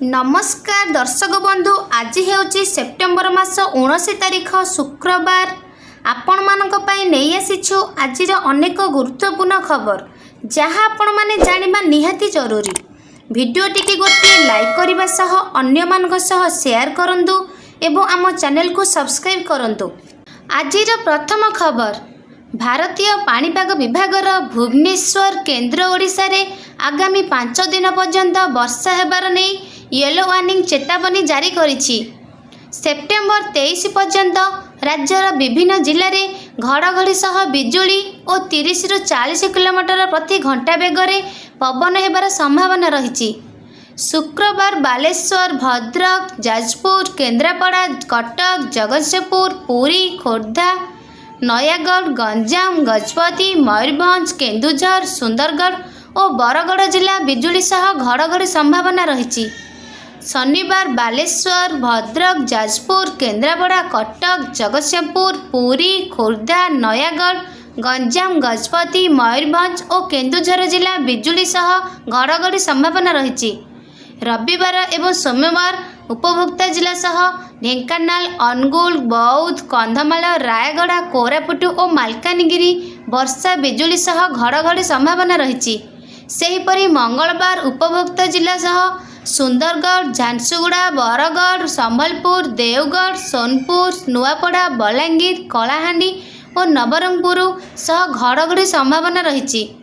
नमस्कार दर्शक बंधु, आज हेउची सेप्टेम्बर मास 19 तारिख शुक्रवार। आपण मानक पई नहीं आसीछु आज अनेक गुरुत्वपूर्ण खबर जहाँ आपण माने जानिबा निहाती जरूरी। वीडियो टिके गोटे लाइक करने सह अन्य मानक सह शेयर करंतु एवं आम चैनल को सब्सक्राइब करंतु। आजिर प्रथम खबर, भारतीय पाणीपाग विभागर भुवनेश्वर केन्द्र ओडिशा रे आगामी 5 दिन पर्यंत वर्षा हेबार नहीं येलो वार्निंग चेतावनी जारी करिछि। सेप्टेम्बर 23 पर्यंत राज्यर विभिन्न जिले में घड़घड़ी सह बिजुली और 30 ରୁ 40 किलोमीटर प्रति घंटा बेगर पवन हेबार संभावना रही। शुक्रवार बालेश्वर, भद्रक, जाजपुर, केन्द्रापड़ा, कटक, जगतसिंहपुर, पुरी, खोर्धा, नयागढ़, गंजाम, गजपति, मयूरभंज, केन्दुझर, सुंदरगढ़ और बरगढ़ जिला बिजुली सह घड़घड़ी संभावना रही। शनिवार बालेश्वर, भद्रक, जाजपुर, केन्द्रापड़ा, कटक, जगतसिंहपुर, पुरी, खोर्धा, नयागढ़, गंजाम, गजपति, मयूरभंज और केन्दुझर जिला बिजुली सह घड़घड़ी संभावना रही। रविवार एवं सोमवार उपभोक्ता जिला सह ढेंकानाल, अनुगुल, बौद्ध, कंधमाल, रायगड़ा, कोरापुट और मालकानगिरी वर्षा बिजुली सह घड़घड़ी संभावना रही। सेहीपरि मंगलवार उपभोक्ता जिला सह सुंदरगढ़, झारसुगुड़ा, बरगढ़, संबलपुर, देवगढ़, सोनपुर, नुआपड़ा, बलांगीर, कलाहांडी और नवरंगपुर सह घड़घड़ी संभावना रही।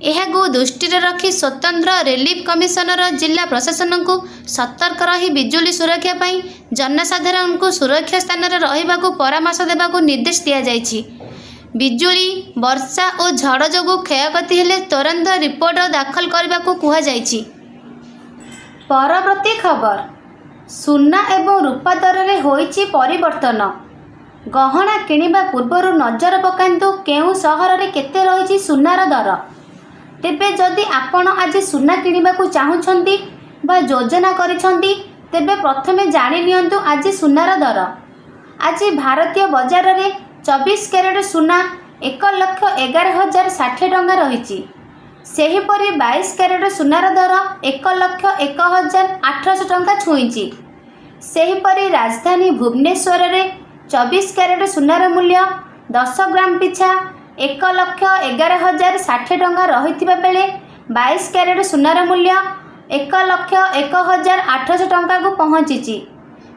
एहाकु दृष्टि रखी स्वतंत्र रिलीफ कमिशनर जिला प्रशासन को सतर्क रही बिजुली सुरक्षा पाई जनसाधारण को सुरक्षा स्थान में रहिबाकु परामर्श देबाकु निर्देश दिया जायछि। बिजुली वर्षा और झड़ जोगु क्षयक्षति हेले तुरंत रिपोर्ट दाखल करबाकु कुहा जायछि। परवर्ती खबर, सुना एवं रूपा दर में होइछि परिवर्तन। गहना किनिबा पूर्व नजर पकांतु केउ सहर रे केते रहिछि सुनार दर। तेबे जदि आपण आज सुना किनिबा को चाहुछंती बा योजना करिछंती तेबे प्रथमे जानि नियंतु आज सुनार दर। आज भारतीय बाजार रे 24 कैरेट सुना 1,11,060 टंका रहिछि। सेहीपरि 22 कैरेट सुनार दर 1,01,800 टंका छुईछि। सेहीपरि राजधानी भुवनेश्वर रे 24 कैरेट सुनार मूल्य 10 ग्राम पिछा 1,11,060 टंका रहिथिबा बेले 22 कैरेट सुनार मूल्य 1,01,800 टंका को पहुँची।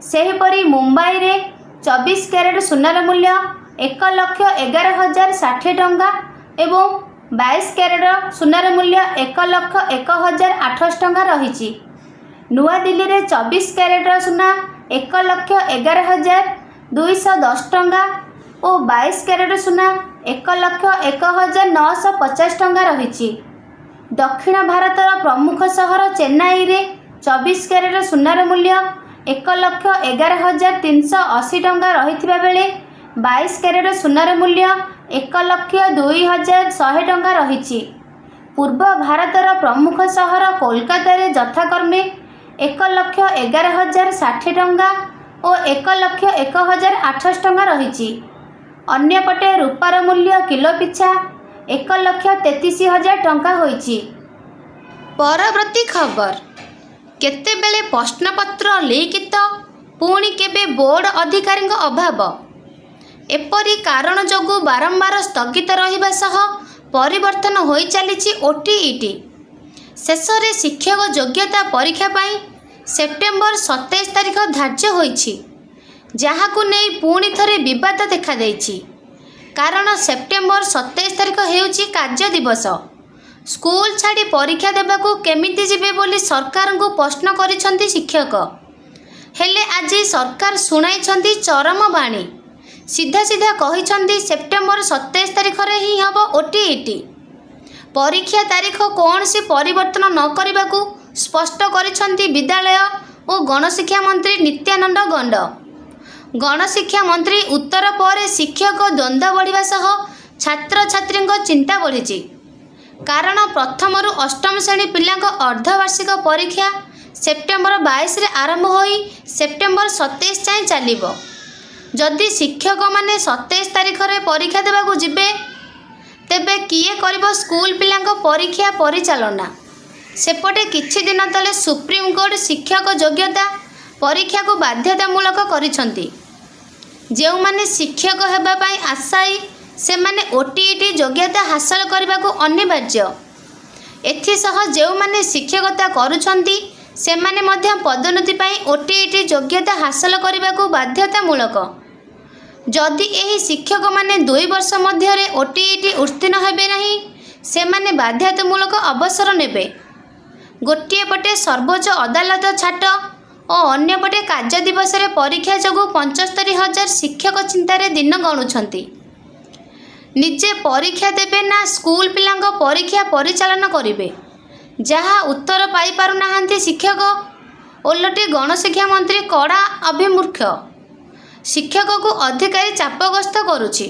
सेहीपरि मुंबई रे 24 कैरेट सुनार मूल्य 1,11,060 टंका एवं 22 कैरेट सुनार मूल्य 1,01,800 टंका रही। नुआ दिल्ली रे 24 कैरेट सुना 1,11,210 टंका और 22 कैरेट सुना 1,01,950 टंका रही। दक्षिण भारतर प्रमुख सहर चेन्नई रे 24 कैरेट सुनार मूल्य 1,11,380 टंका रहिथिबा बेले 22 कैरेट सुनार मूल्य 1,02,100 टंका रही। पूर्व भारतर प्रमुख सहर कोलकाता रे यथाक्रमे 1,11,060 टंका और 1,01,800 टंका रही। अन्यपटे रूपार मूल्य किलो पिछा 1,33,000 टंका होइछि। परवर्ती खबर, केतेबेले प्रश्नपत्र लिखित पुणी केबे बोर्ड अधिकारी अभाव। एपरी कारण जोगु बारंबार स्थगित रहिबा सह परिवर्तन होई चलिछि ओटीईटी। शेषरे शिक्षक योग्यता परीक्षा पाई सेप्टेम्बर 27 तारिख धार्य होइछि, जहाकु नै पुणी थरे विवाद देखा देइछि। कारण सेप्टेम्बर 27 तारिख हेउछि कार्य दिवस। स्कूल छाड़ी परीक्षा देबाकू केमिति जिबे बोली सरकार को प्रश्न करिसंती शिक्षक। हेले आज सरकार सुनाइछंती चरम बाणी। सीधा सीधा कहिसंती सेप्टेम्बर 27 तारिख रे ही हबो ओटीईटी। परीक्षा तारीख कौन सी परिवर्तन न करबाकू स्पष्ट करिसंती विद्यालय और गणशिक्षा मंत्री नित्यानंद गंड। गणशिक्षा मंत्री उत्तर पर शिक्षक द्वंद्व बढ़िबा सह छात्र छात्री चिंता बढ़ी। कारण प्रथम रु अष्टम श्रेणी पिला अर्धवार्षिक परीक्षा सेप्टेम्बर 22 रे आरंभ होई सेप्टेम्बर 27 जाए चलिबो। जदि शिक्षक माने 27 तारिख रे परीक्षा देबाकू जिबे तेबे किए करिबो स्कूल पिलांको परीक्षा परिचालना। ସେପଟେ କିଛି ଦିନ ତଳେ ସୁପ୍ରିମକୋର୍ଟ ଶିକ୍ଷକ ଯୋଗ୍ୟତା ପରୀକ୍ଷାକୁ ବାଧ୍ୟତାମୂଳକ କରିଛନ୍ତି। ଯେଉଁମାନେ ଶିକ୍ଷକ ହେବା ପାଇଁ ଆଶାୟୀ ସେମାନେ OTET ଯୋଗ୍ୟତା ହାସଲ କରିବାକୁ ଅନିବାର୍ଯ୍ୟ। ଏଥିସହ ଯେଉଁମାନେ ଶିକ୍ଷକତା କରୁଛନ୍ତି ସେମାନେ ମଧ୍ୟ ପଦୋନ୍ନତି ପାଇଁ OTET ଯୋଗ୍ୟତା ହାସଲ କରିବାକୁ ବାଧ୍ୟତାମୂଳକ। ଯଦି ଏହି ଶିକ୍ଷକମାନେ 2 ବର୍ଷ ମଧ୍ୟରେ OTET ଉତ୍ତୀର୍ଣ୍ଣ ହେବେ ନାହିଁ ସେମାନେ ବାଧ୍ୟତାମୂଳକ ଅବସର ନେବେ। ଗୋଟିଏ ପଟେ ସର୍ବୋଚ୍ଚ ଅଦାଲତ ଛାଟ ଓ ଅନ୍ୟପଟେ କାର୍ଯ୍ୟ ଦିବସରେ ପରୀକ୍ଷା ଯୋଗୁଁ 75,000 ଶିକ୍ଷକ ଚିନ୍ତାରେ ଦିନ ଗଣୁଛନ୍ତି। ନିଜେ ପରୀକ୍ଷା ଦେବେ ନା ସ୍କୁଲ ପିଲାଙ୍କ ପରୀକ୍ଷା ପରିଚାଳନା କରିବେ, ଯାହା ଉତ୍ତର ପାଇପାରୁନାହାନ୍ତି ଶିକ୍ଷକ। ଓଲଟି ଗଣଶିକ୍ଷା ମନ୍ତ୍ରୀ କଡ଼ା ଅଭିମୁଖ୍ୟ ଶିକ୍ଷକକୁ ଅଧିକାରୀ ଚାପଗ୍ରସ୍ତ କରୁଛି।